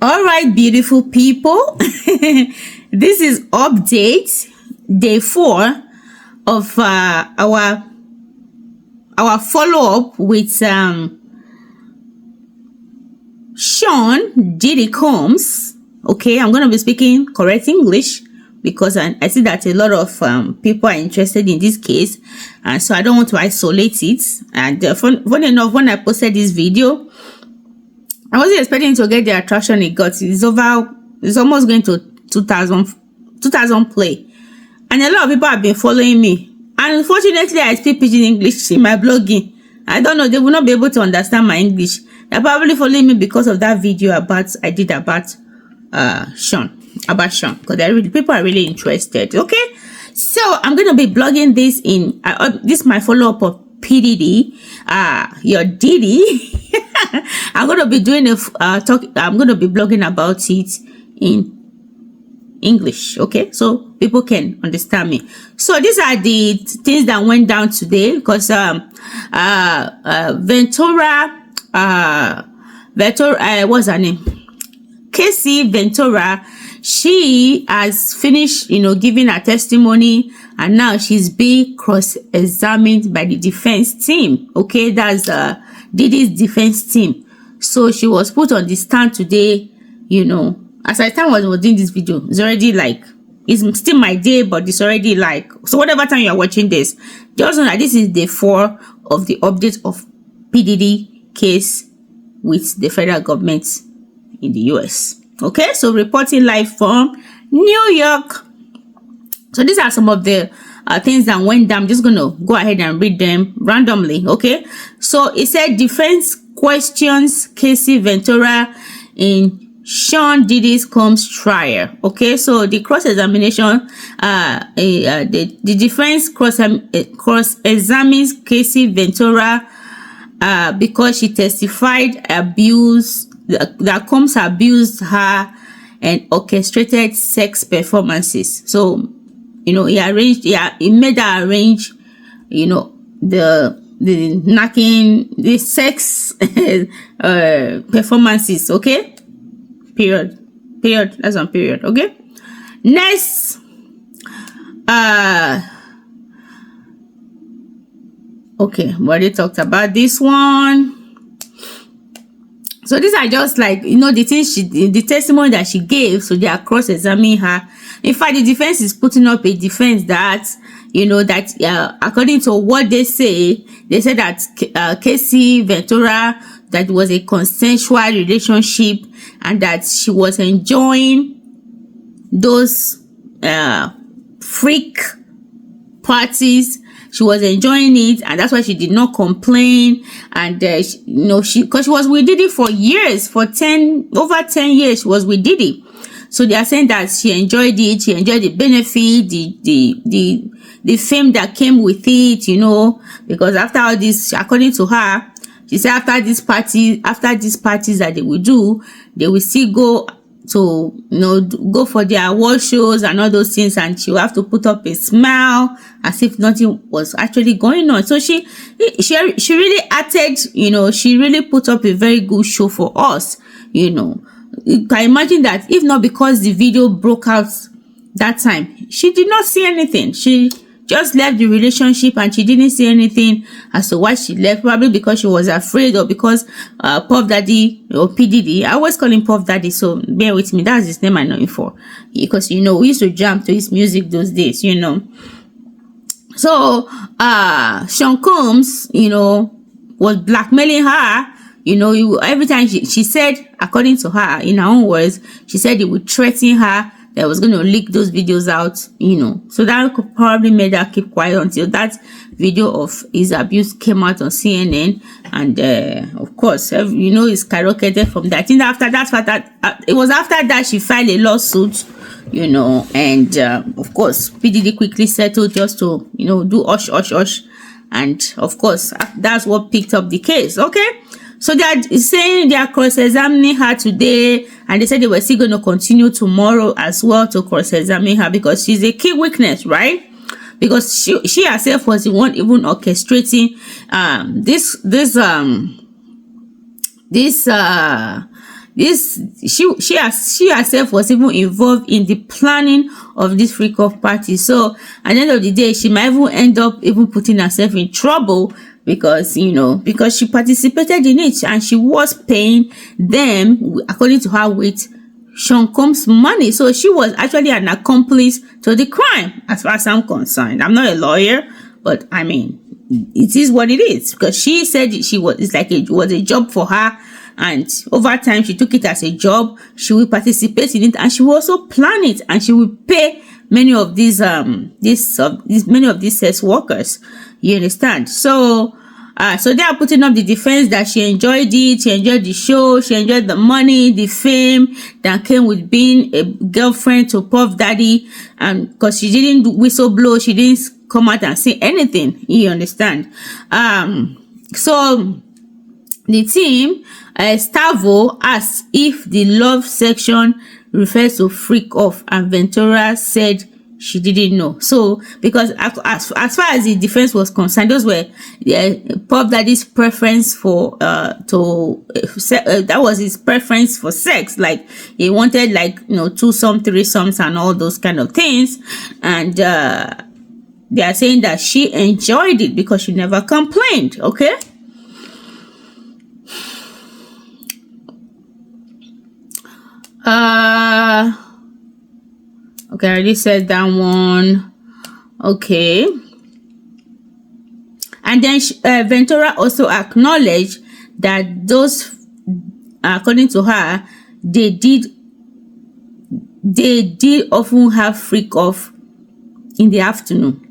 All right, beautiful people. This is update day 4 of our follow-up with Sean Diddy Combs. Okay, I'm going to be speaking correct English because I see that a lot of people are interested in this case, and so I don't want to isolate it. And funny enough, when I posted this video, I wasn't expecting to get the attraction it got. It's almost going to 2,000 play, and a lot of people have been following me. And unfortunately, I speak pidgin English in my blogging. I don't know, they will not be able to understand my English. They're probably following me because of that video I did about Sean, because people are really interested. Okay, so I'm gonna be blogging this in this is my follow-up of PDD, your Diddy. I'm gonna be doing I'm gonna be blogging about it in English, okay, so people can understand me. So these are the things that went down today, because Ventura, what's her name? Casey Ventura, she has finished, giving her testimony, and now she's being cross-examined by the defense team. Okay, that's Diddy's defense team. So she was put on the stand today. As I was doing this video, it's already it's still my day, but it's already so whatever time you're watching this, just know that this is day 4 of the update of PDD case with the federal government in the US. Okay, so reporting live from New York. So these are some of the things that went down. I'm just gonna go ahead and read them randomly. Okay, so it said defense questions Casey Ventura in Sean Diddy Combs trial. Okay, so the cross-examination, the defense cross-examines Casey Ventura because she testified that Combs abused her and orchestrated sex performances. So he made her arrange the knocking, the sex performances. Okay, period, that's one period. Okay, next, okay, we already talked about this one. So these are just the things the testimony that she gave. So they are cross-examining her. In fact, the defense is putting up a defense that according to what they said that Casey Ventura, that was a consensual relationship, and that she was enjoying those freak parties. She was enjoying it, and that's why she did not complain. And because she was with Diddy for years, for over 10 years, she was with Diddy. So they are saying that she enjoyed it. She enjoyed the benefit, the fame that came with it. Because after all this, according to her, she said after these parties that they will do, they will still go to go for their award shows and all those things, and she will have to put up a smile as if nothing was actually going on. So she really acted, she really put up a very good show for us. You can imagine that if not because the video broke out that time, she did not see anything. She just left the relationship, and she didn't see anything as to why she left. Probably because she was afraid, or because Puff Daddy or PDD, I always call him Puff Daddy, so bear with me, that's his name I know him for, because we used to jam to his music those days. So Sean Combs was blackmailing her. Every time she said, according to her, in her own words, she said he would threaten her, that was going to leak those videos out, so that could probably made her keep quiet until that video of his abuse came out on CNN. And of course, it's skyrocketed from that. It was after that she filed a lawsuit, and of course PDD quickly settled just to do hush, and of course that's what picked up the case. Okay, so they are saying they are cross-examining her today, and they said they were still going to continue tomorrow as well to cross-examine her, because she's a key witness, right? Because she herself was the one even orchestrating this This she herself was even involved in the planning of this freak off party. So at the end of the day, she might even end up even putting herself in trouble because because she participated in it and she was paying them, according to her, with Sean Combs' money. So she was actually an accomplice to the crime, as far as I'm concerned. I'm not a lawyer, but I mean, it is what it is, because she said it was a job for her, and over time she took it as a job. She will participate in it, and she will also plan it, and she will pay many of these many of these sex workers. You understand? So they are putting up the defense that she enjoyed it, she enjoyed the show, she enjoyed the money, the fame that came with being a girlfriend to Puff Daddy, and because she didn't whistle blow, she didn't come out and say anything. You understand? So the team, Stavo, asked if the love section refers to freak off, and Ventura said she didn't know. So because as far as the defense was concerned, those were Puff Daddy's preference for that was his preference for sex. Like he wanted twosome, threesomes and all those kind of things, and they are saying that she enjoyed it because she never complained. Okay. Okay, I already said that one. Okay. And then Ventura also acknowledged that those, according to her, they did often have freak off in the afternoon.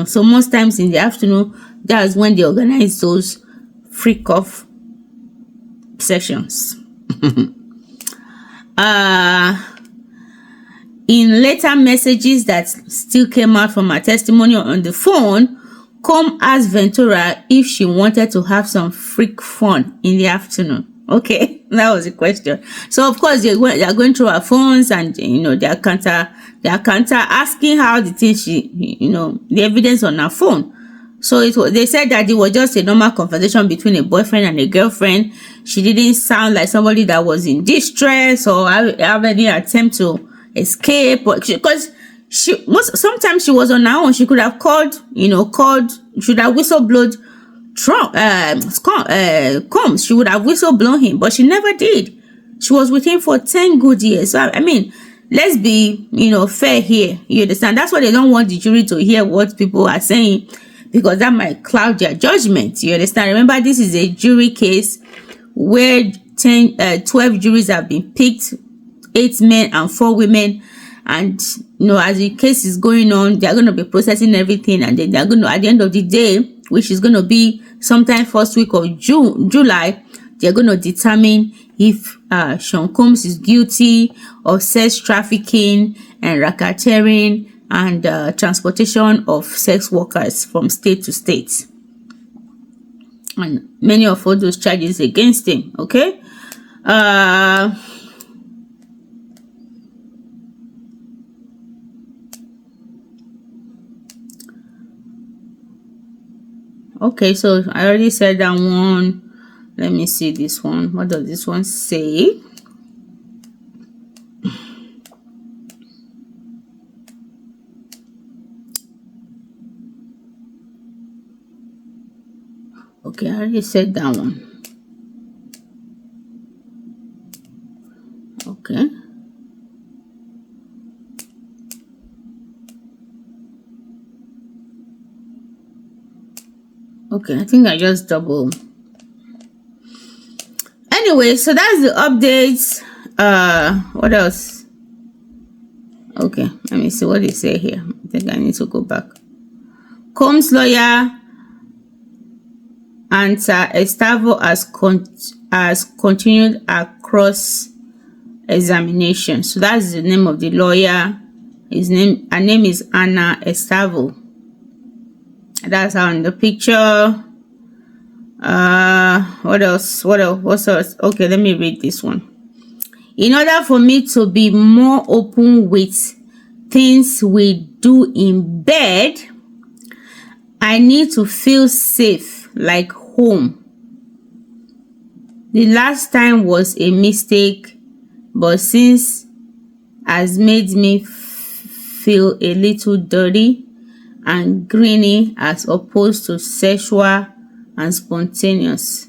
So most times in the afternoon, that's when they organize those freak off sessions. In later messages that still came out from her testimony on the phone, Combs asked Ventura if she wanted to have some freak fun in the afternoon. Okay, that was the question. So of course they are going through her phones, and they are counter asking how the thing the evidence on her phone. So they said that it was just a normal conversation between a boyfriend and a girlfriend. She didn't sound like somebody that was in distress or have any attempt to escape, because sometimes she was on her own. She could have called, should have whistleblowed Combs. She would have whistleblown him, but she never did. She was with him for 10 good years. So I mean, let's be fair here. You understand? That's why they don't want the jury to hear what people are saying, because that might cloud their judgment. You understand? Remember, this is a jury case where 12 juries have been picked, 8 men and 4 women. And, as the case is going on, they're going to be processing everything. And then they're going to, at the end of the day, which is going to be sometime first week of July, they're going to determine if Sean Combs is guilty of sex trafficking and racketeering and transportation of sex workers from state to state, and many of all those charges against him. Okay. Okay, so I already said that one. Let me see this one. What does this one say? Okay, I already said that one. Okay. Okay, I think I just double. Anyway, so that's the updates. What else? Okay, let me see what they say here. I think I need to go back. Combs' lawyer answer Estavo has continued across examination. So that's the name of the lawyer. Her name is Ana Estavo. That's how in the picture. What else? What's else? Okay, let me read this one. In order for me to be more open with things we do in bed, I need to feel safe, like home. The last time was a mistake, but since has made me feel a little dirty and greeny as opposed to sexual and spontaneous.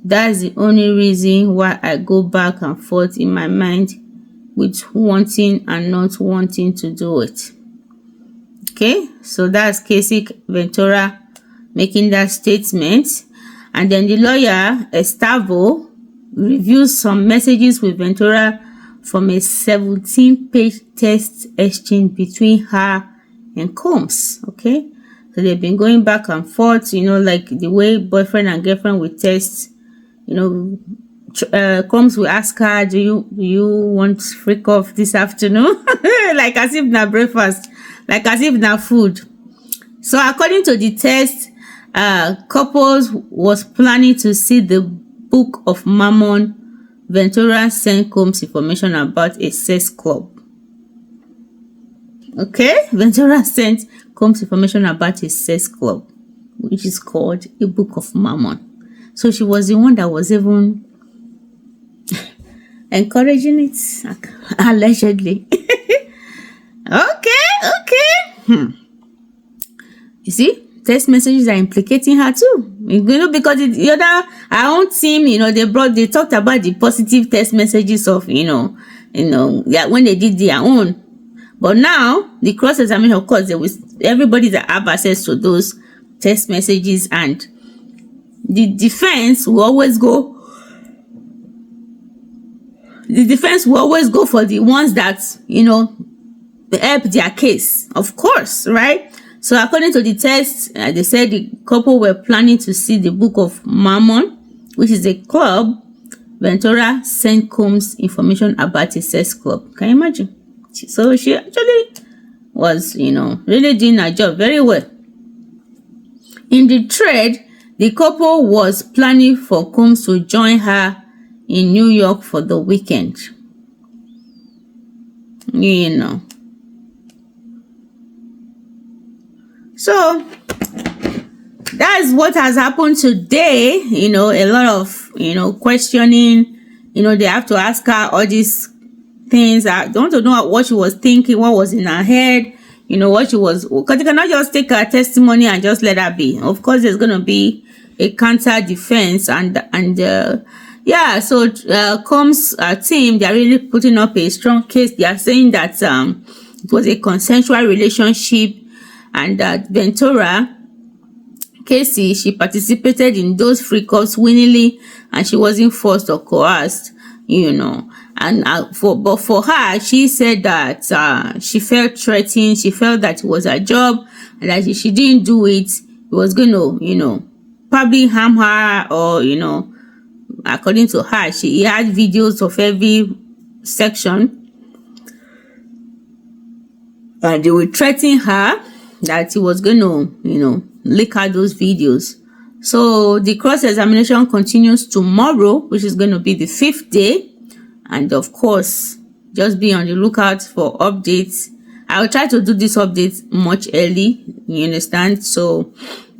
That's the only reason why I go back and forth in my mind with wanting and not wanting to do it. Okay, so that's Casey Ventura making that statement. And then the lawyer, Estavo, reviews some messages with Ventura from a 17-page text exchange between her and Combs. Okay, so they've been going back and forth, like the way boyfriend and girlfriend will text. Combs will ask her, do you want freak off this afternoon? Like as if na breakfast, like as if na food. So according to the text, couples was planning to see the Book of Mormon. Ventura sent Combs information about a sex club. Okay, Ventura sent Combs information about a sex club, which is called a Book of Mormon. So she was the one that was even encouraging it, allegedly. Okay. You see, text messages are implicating her too. Because the other, our own team, they talked about the positive text messages of, yeah, when they did their own. But now the cross-examination, of course, everybody that have access to those text messages, and the defense will always go. The defense will always go for the ones that help their case, of course, right? So according to the text, they said the couple were planning to see the Book of Mormon, which is a club. Ventura sent Combs information about a sex club. Can you imagine? So she actually was, really doing her job very well. In the thread, the couple was planning for Combs to join her in New York for the weekend. So that's what has happened today. A lot of questioning. They have to ask her all these things. I want to know what she was thinking, what was in her head, what she was, because you cannot just take her testimony and just let her be. Of course, there's going to be a counter defense, yeah, so Combs team, they're really putting up a strong case. They are saying that it was a consensual relationship, and that Ventura, Casey, she participated in those freak-offs willingly, and she wasn't forced or coerced, And for her, she said that she felt threatened. She felt that it was her job, and that if she didn't do it, it was going to, probably harm her, or according to her, she had videos of every section, and they were threatening her that he was going to, leak out those videos. So the cross-examination continues tomorrow, which is going to be the 5th day. And of course, just be on the lookout for updates. I will try to do this update much early, you understand? So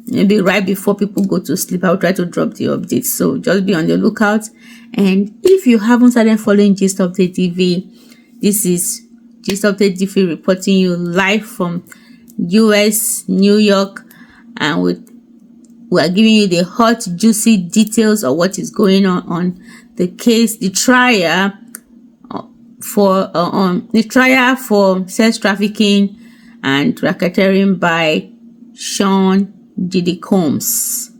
maybe right before people go to sleep, I'll try to drop the updates. So just be on the lookout. And if you haven't started following Gistupdatetv, this is Gistupdatetv reporting you live from US, New York, and we are giving you the hot, juicy details of what is going on the case, the trial for sex trafficking and racketeering by Sean Diddy Combs,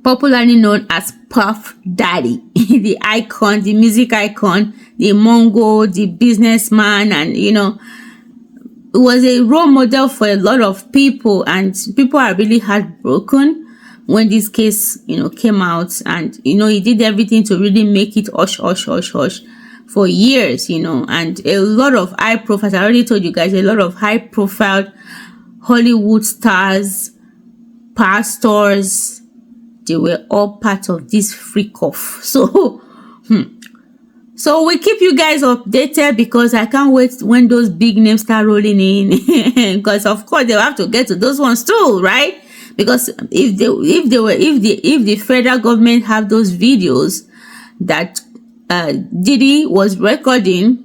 popularly known as Puff Daddy, the icon, the music icon, the Mongo, the businessman, and it was a role model for a lot of people, and people are really heartbroken when this case, came out, and, he did everything to really make it hush for years, and a lot of high profile, I already told you guys, a lot of high profile Hollywood stars, pastors, they were all part of this freak off. So we keep you guys updated, because I can't wait when those big names start rolling in, because of course they'll have to get to those ones too, right? because if the federal government have those videos that Diddy was recording,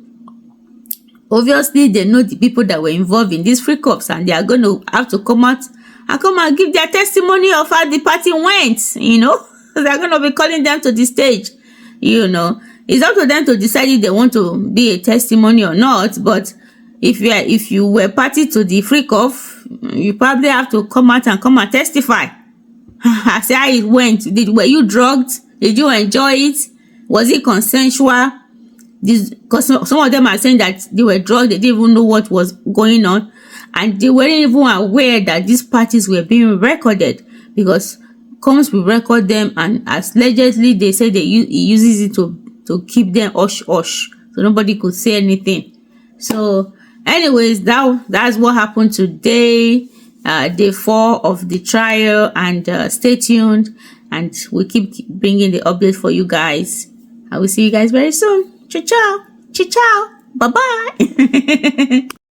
obviously they know the people that were involved in these freak-ups, and they are going to have to come out and give their testimony of how the party went. They're going to be calling them to the stage. It's up to them to decide if they want to be a testimony or not. But if you were party to the freak-off, you probably have to come out and testify. Say how it went. Were you drugged? Did you enjoy it? Was it consensual? Because some of them are saying that they were drugged, they didn't even know what was going on, and they weren't even aware that these parties were being recorded, because Combs will record them, and as allegedly they say he uses it to keep them hush hush, so nobody could say anything. So anyways, that's what happened today, day 4 of the trial, and stay tuned, and we'll keep bringing the update for you guys. I will see you guys very soon. Ciao, ciao. Ciao, ciao. Bye-bye.